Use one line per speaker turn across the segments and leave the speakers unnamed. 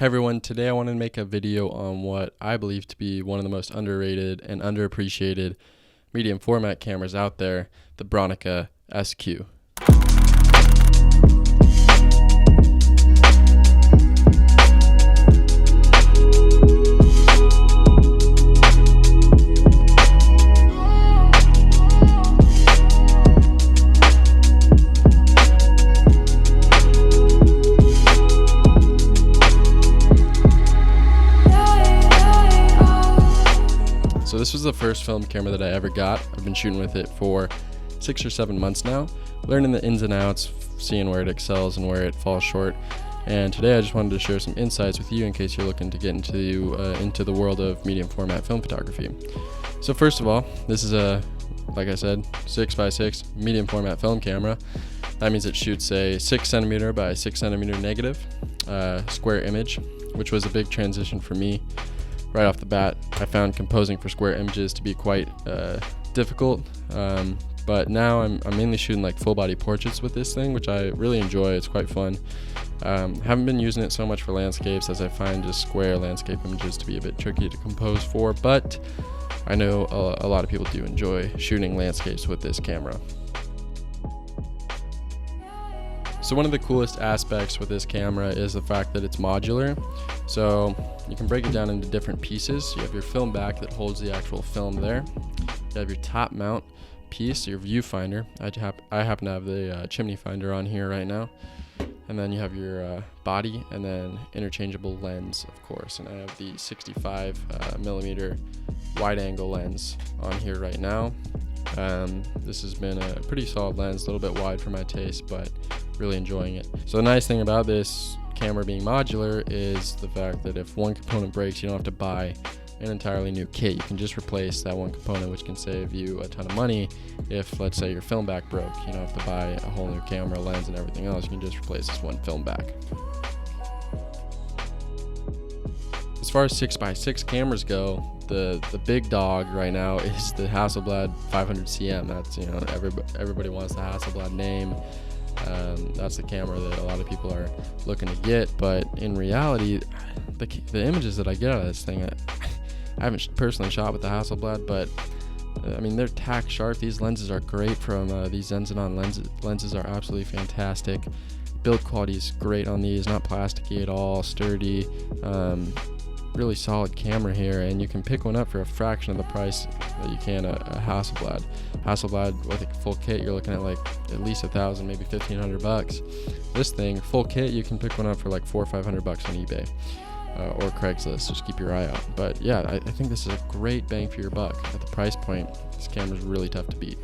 Hey everyone, today I wanted to make a video on what I believe to be one of the most underrated and underappreciated medium format cameras out there, the Bronica SQ. So this was the first film camera that I ever got. I've been shooting with it for 6 or 7 months now, learning the ins and outs, seeing where it excels and where it falls short. And today I just wanted to share some insights with you in case you're looking to get into the world of medium format film photography. So first of all, this is like I said, 6x6 medium format film camera. That means it shoots a 6 centimeter by 6 centimeter negative square image, which was a big transition for me. Right off the bat, I found composing for square images to be quite difficult, but now I'm mainly shooting like full body portraits with this thing, which I really enjoy. It's quite fun. Haven't been using it so much for landscapes, as I find just square landscape images to be a bit tricky to compose for, but I know a lot of people do enjoy shooting landscapes with this camera. So one of the coolest aspects with this camera is the fact that it's modular. So you can break it down into different pieces. You have your film back that holds the actual film there. You have your top mount piece, your viewfinder. I happen to have the chimney finder on here right now. And then you have your body and then interchangeable lens, of course. And I have the 65 millimeter wide angle lens on here right now. This has been a pretty solid lens, a little bit wide for my taste, but really enjoying it. So the nice thing about this camera being modular is the fact that if one component breaks, you don't have to buy an entirely new kit. You can just replace that one component, which can save you a ton of money. If, let's say, your film back broke, you don't have to buy a whole new camera, lens, and everything else. You can just replace this one film back. As far as 6x6 cameras go, the big dog right now is the Hasselblad 500cm. That's, everybody wants the Hasselblad name. That's the camera that a lot of people are looking to get, but in reality, the images that I get out of this thing, I haven't personally shot with the Hasselblad, but I mean, they're tack sharp. These lenses are great from these Zenzinon lenses are absolutely fantastic. Build quality is great on these, not plasticky at all, sturdy. Really solid camera here, and you can pick one up for a fraction of the price that you can a Hasselblad. Hasselblad with a full kit, you're looking at like at least $1,000, maybe $1,500. This thing, full kit, you can pick one up for like $400 or $500 on eBay or Craigslist. Just keep your eye out. But yeah, I think this is a great bang for your buck at the price point. This camera's really tough to beat.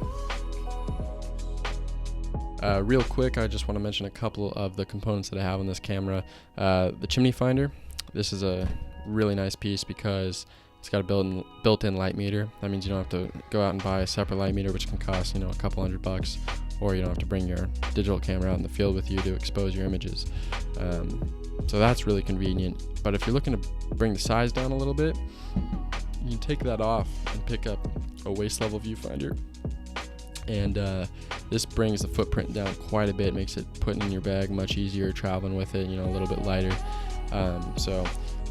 Real quick, I just want to mention a couple of the components that I have on this camera. The chimney finder. This is a really nice piece because it's got a built-in light meter. That means you don't have to go out and buy a separate light meter, which can cost a couple $100, or you don't have to bring your digital camera out in the field with you to expose your images. So that's really convenient. But if you're looking to bring the size down a little bit, you can take that off and pick up a waist level viewfinder. And this brings the footprint down quite a bit, makes it putting in your bag much easier, traveling with it, a little bit lighter. So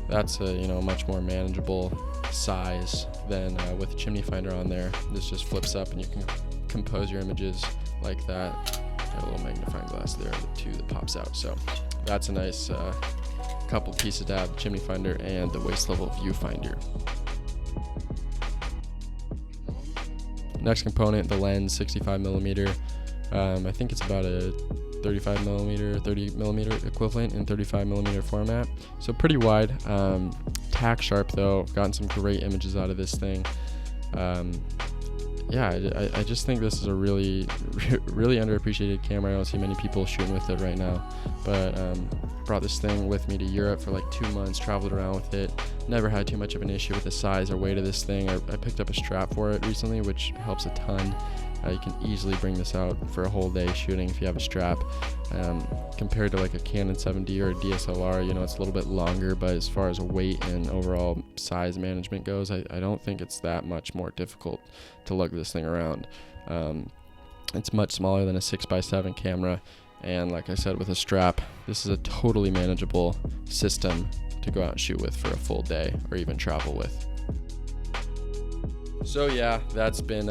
that's a much more manageable size than with the chimney finder on there. This just flips up and you can compose your images like that. Got a little magnifying glass there too that pops out. So that's a nice couple pieces to have, the chimney finder and the waist level viewfinder. Next component, the lens, 65 millimeter. I think it's about a 35 millimeter, 30 millimeter equivalent in 35 millimeter format. So pretty wide, tack sharp though. Gotten some great images out of this thing. Yeah, I just think this is a really underappreciated camera. I don't see many people shooting with it right now, but brought this thing with me to Europe for like 2 months, traveled around with it, never had too much of an issue with the size or weight of this thing. I picked up a strap for it recently, which helps a ton. You can easily bring this out for a whole day shooting if you have a strap. Compared to like a Canon 7D or a DSLR, it's a little bit longer, but as far as weight and overall size management goes, I don't think it's that much more difficult to lug this thing around. It's much smaller than a 6x7 camera, And like I said, with a strap, this is a totally manageable system to go out and shoot with for a full day or even travel with. So yeah, that's been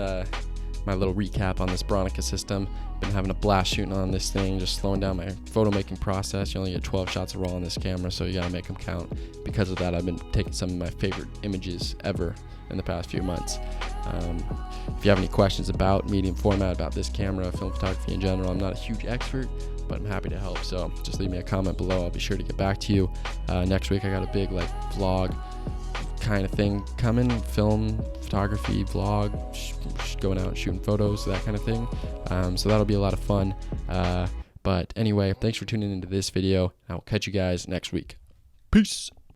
my little recap on this Bronica system. Been having a blast shooting on this thing, just slowing down my photo making process. You only get 12 shots of raw on this camera, so you gotta make them count. Because of that, I've been taking some of my favorite images ever in the past few months. If you have any questions about medium format, about this camera, film photography in general, I'm not a huge expert, but I'm happy to help. So just leave me a comment below. I'll be sure to get back to you. Next week I got a big vlog kind of thing coming, film photography vlog, going out and shooting photos, that kind of thing. So that'll be a lot of fun. But anyway, thanks for tuning into this video. I will catch you guys next week. Peace.